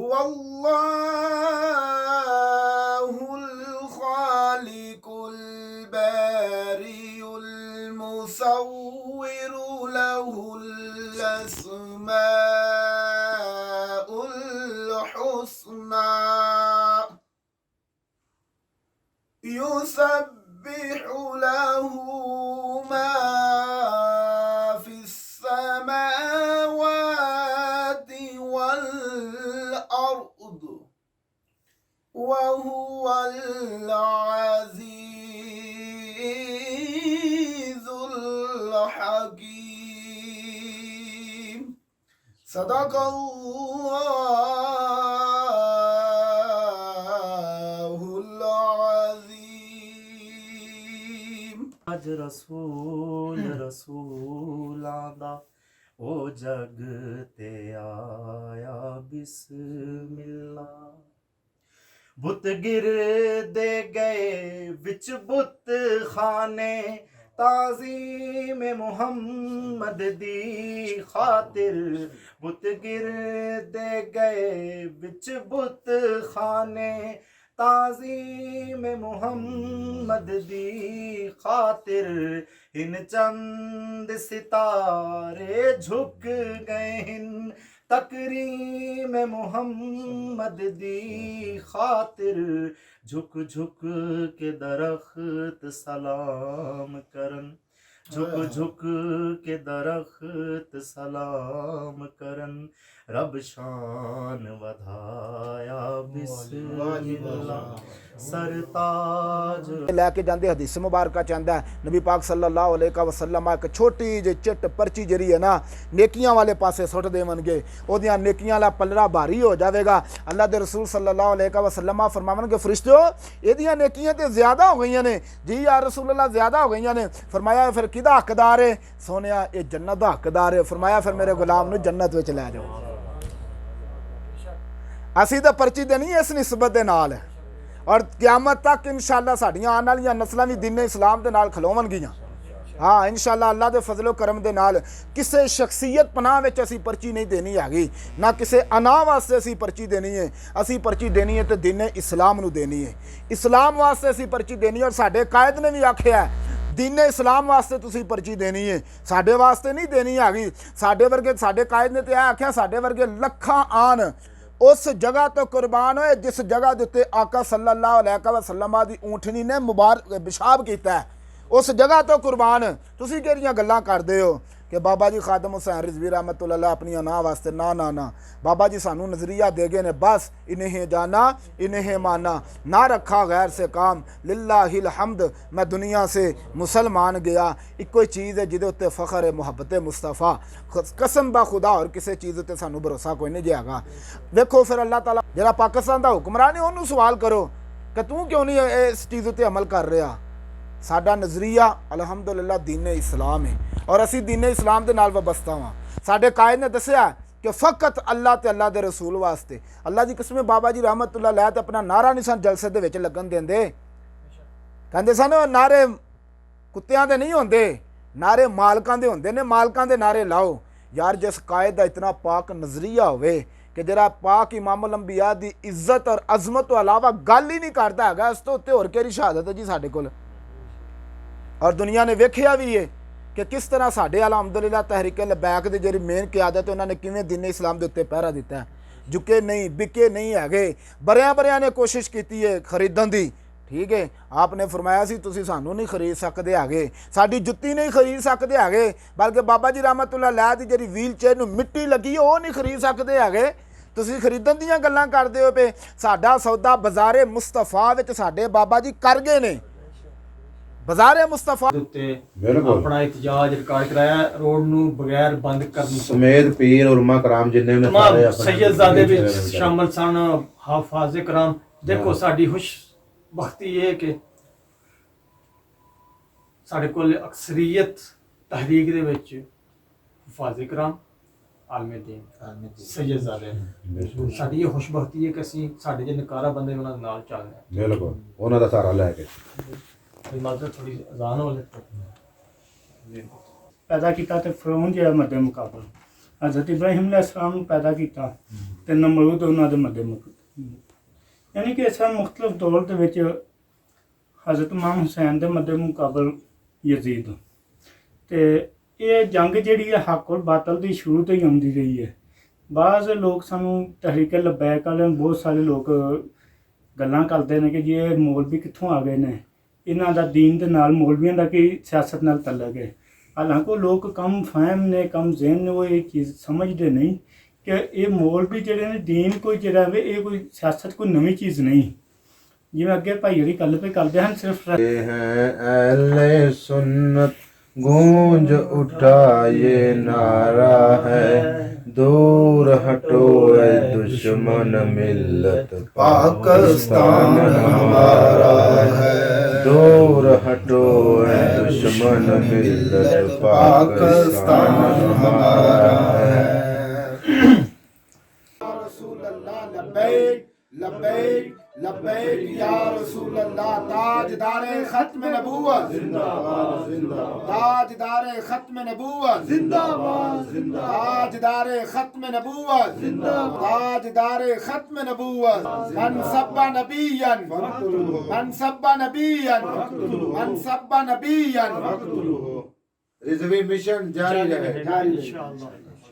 हुवल्लाहुल खालिकुल बारिउल मुसव्विरु लहुल अस्माउल हुस्ना युसब्बिहु लहु मा फिस समावाति वल अर्द वहुवल अज़ीज़ुल हकीम। सदक़ल्लाहुल अज़ीम। आज रसूल आंदा ओ जग ते आया बिस्मिल्ला। बुत गिर दे गए विच बुत खाने ताज़ीम मुहम्मद दी खातिर। बुत गिर दे गए विच बुत खाने ताज़ीम मुहम्मद दी खातिर। इन चंद सितारे झुक गए हिन तकरीम मुहम्मद दी खातिर। झुक झुक के दरख्त सलाम करन, झुक झुक के दरख्त सलाम करन। रब शान वधाया बिस्मिल्ला। सरताज लैके जाते हदीस मुबारक च आंदा है नबी पाक सल्लल्लाहु अलैहि वसल्लम एक छोटी जी चिट पर्ची जी है ना नेकियां वाले पासे सुट देवनगे ओदियां नेकियां दा पलड़ा भारी हो जाएगा। अल्लाह के रसूल सल्लल्लाहु अलैहि वसल्लम फरमावनगे फरिश्तो एदियां नेकियां ते ज़्यादा हो गई ने। जी या रसूल अल्लाह ज़्यादा हो गई ने। फरमाया फिर किदा हकदार है? सोनिया ये जन्नत दा हकदार है। फरमाया फिर मेरे गुलाम नूं जन्नत विच लै जाओ। असीं तो पर्ची देनी इस निस्बत दे नाल और क़यामत तक इंशाअल्लाह साडियां आने वाली नस्लां भी दीन इस्लाम दे नाल खलोवणगियां। हाँ इंशाअल्लाह अल्लाह दे फजलो करम दे नाल किसी शख्सियत पनाह विच असीं पर्ची नहीं देनी हैगी ना किसी अनाह वास्ते असीं पर्ची देनी है। असीं पर्ची देनी है तो दीन इस्लाम नूं देनी है। इस्लाम वास्ते असीं पर्ची देनी है और साडे कायद ने भी आख्या है दीन इस्लाम वास्ते तुसीं पर्ची देनी है साडे वास्ते नहीं देनी हैगी। साडे वर्गे साडे कायद ने तो यह आख्या साडे वर्गे लखां आन उस जगह तो कुर्बान होए जिस जगह के उत्ते आका सल्लल्लाहु अलैहि वसल्लम दी ऊँटनी ने मुबारक पेशाब किया है उस जगह तो कुर्बान। तुसीं किहड़ियां गल्लां करदे हो कि बाबा जी खादम हुसैन रिजवी रहमतुल्लाह अपनी अनाह वास्ते ना ना ना बाबा जी सानू नज़रिया दे गए ने बस इन्हें जाना इन्हें माना ना रखा गैर से काम लिल्लाहिल हम्द। मैं दुनिया से मुसलमान गया इको ही चीज़ है जिदे उत्ते फ़ख्र है मुहब्बत मुस्तफ़ा। कसम बा खुदा और किसी चीज़ उत्ते सानू भरोसा कोई नहीं जाएगा। देखो फिर अल्लाह ताला जिहड़ा पाकिस्तान का हुक्मरान है उन्होंने सवाल करो कि तू क्यों नहीं इस चीज़ उत्ते अमल कर रहा। साडा नज़रिया अलहमदुलिल्लाह दीन इस्लाम है और असी दीन इस्लाम के नाल वाबस्ता हाँ। साडे कायद ने दसिया कि फ़कत अल्लाह ते अल्लाह दे रसूल वास्ते अल्लाह की कसम बाबा जी रहमतुल्लाह अलैह ते अपना नारा नहीं सन जलसे दे विच लगन देंदे। कहंदे सन नारे कुत्तियां दे नहीं होंदे नारे मालकां दे होंदे ने। मालकां दे नारे लाओ यार। जिस कायद का इतना पाक नज़रिया होवे कि जरा पाक इमामुल अंबिया दी इज्जत और अजमत तो अलावा गल ही नहीं करता है इस तो उत्ते होर केहड़ी शहादत है जी साडे कोल। और दुनिया ने वेख्या भी है कि किस तरह साडे अलहमदुलिल्लाह तहरीक लबैक की जी मेन क्यादत है उन्होंने किवें दीन इस्लाम के उत्ते पहरा दिता है। झुके नहीं बिके नहीं है बरिया बरिया ने कोशिश की है खरीदन की। ठीक है आपने फरमाया सी तुसीं सानू नहीं खरीद सकते है साडी जुत्ती नहीं खरीद सकते है बल्कि बाबा जी रहमतुल्लाह अलैह दी जी व्हील चेयर नूं मिट्टी लगी वो नहीं खरीद सकते है। तुसीं खरीदन दीयां गल्लां करदे हो पे। साडा सौदा बाज़ारे मुस्तफा विच साडे बाबा जी कर गए ने। बाज़ारे मुस्तफा अपना इhtजाज रिकॉर्ड कराया रोड नूं बगैर बंद करने समेत पीर उलमा कराम जिन्ने ने सारे सैयदजादे भी शामिल सन हाफाज़े कराम। देखो साडी खुश बख्ती ये कि साडे कोल अक्सरीयत तहरीक दे विच हाफाज़े कराम आलमे दीन सैयदजादे साडी ये खुशबख्ती है कि असीं साडे जे नकारा बंदे उन्हां दे नाल चलदे हैं। बिल्कुल उन्हां दा सहारा लैके थोड़ी अजान हो पैदा किया तो फिरौन जो मद्दे मुकाबला हज़रत इब्राहिम अलैहिस्सलाम पैदा किया ਤੇ ਨਮਰੂਦ ਉਹਨਾਂ ਦੇ ਮੱਦੇ ਯਾਨੀ ਕਿ ਇਸ ਮੁxtਲਫ ਦੌਰ ਦੇ ਵਿੱਚ ਹਜ਼ਰਤ ਇਮਾਮ ਹੁਸੈਨ ਦੇ ਮੱਦੇ ਮੁਕਾਬਲ ਯਜ਼ੀਦ ਤੇ ਇਹ ਜੰਗ ਜਿਹੜੀ ਹੈ ਹੱਕ ਔਰ ਬਾਤਲ ਦੀ ਸ਼ੁਰੂ ਤੋਂ ਹੀ ਆਉਂਦੀ ਰਹੀ ਹੈ। ਬਾਅਦ ਲੋਕ ਸਾਨੂੰ ਤਹਿਰੀਕ ਲਬੈਕ ਵਾਲੇ ਬਹੁਤ ਸਾਰੇ ਲੋਕ ਗੱਲਾਂ ਕਰਦੇ ਨੇ ਕਿ ਜੀ ਇਹ ਮੌਲਵੀ ਕਿੱਥੋਂ ਆ ਗਏ ਨੇ, ਇਹਨਾਂ ਦਾ ਦੀਨ ਦੇ ਨਾਲ ਮੌਲਵੀਆਂ ਦਾ ਕੀ ਸਿਆਸਤ ਨਾਲ ਤਲਕ ਹੈ। ਹਾਲਾਂਕਿ ਲੋਕ ਕਮ ਫਹਿਮ ਨੇ, ਕਮ ਜ਼ਹਿਨ ਨੇ, ਉਹ ਇਹ ਚੀਜ਼ ਸਮਝਦੇ ਨਹੀਂ ਕਿ ਇਹ ਮੌਲਵੀ ਜਿਹੜੇ ਨੇ ਦੀਨ ਕੋਈ ਜਿਹੜਾ ਵੇ ਇਹ ਕੋਈ ਸਿਆਸਤ ਕੋਈ ਨਵੀਂ ਚੀਜ਼ ਨਹੀਂ। ਜਿਵੇਂ ਅੱਗੇ ਭਾਈ ਜਿਹੜੀ ਗੱਲ ਪੇ ਕਰਦੇ ਹਨ ਸਿਰਫ ये हैं अहले सुन्नत गूंज उठा ये नारा है, दूर हटो ऐ दुश्मन मिल्लत पाकिस्तान हमारा है, दूर हटो ऐ दुश्मन मिल्लत पाकिस्तान हमारा है। रसूल अल्लाह लब्बैक लब्बैक लब्बैक या रसूल अल्लाह। ताजदारे खत्म नबूवत जिंदाबाद जिंदाबाद, ताजदारे खत्म नबूवत जिंदाबाद जिंदाबाद, ताजदारे खत्म नबूवत जिंदाबाद, ताजदारे खत्म नबूवत। मन सब्बा नबियन मन सब्बा नबियन मन सब्बा नबियन। रिजवी मिशन जारी रहे। इंशाअल्लाह।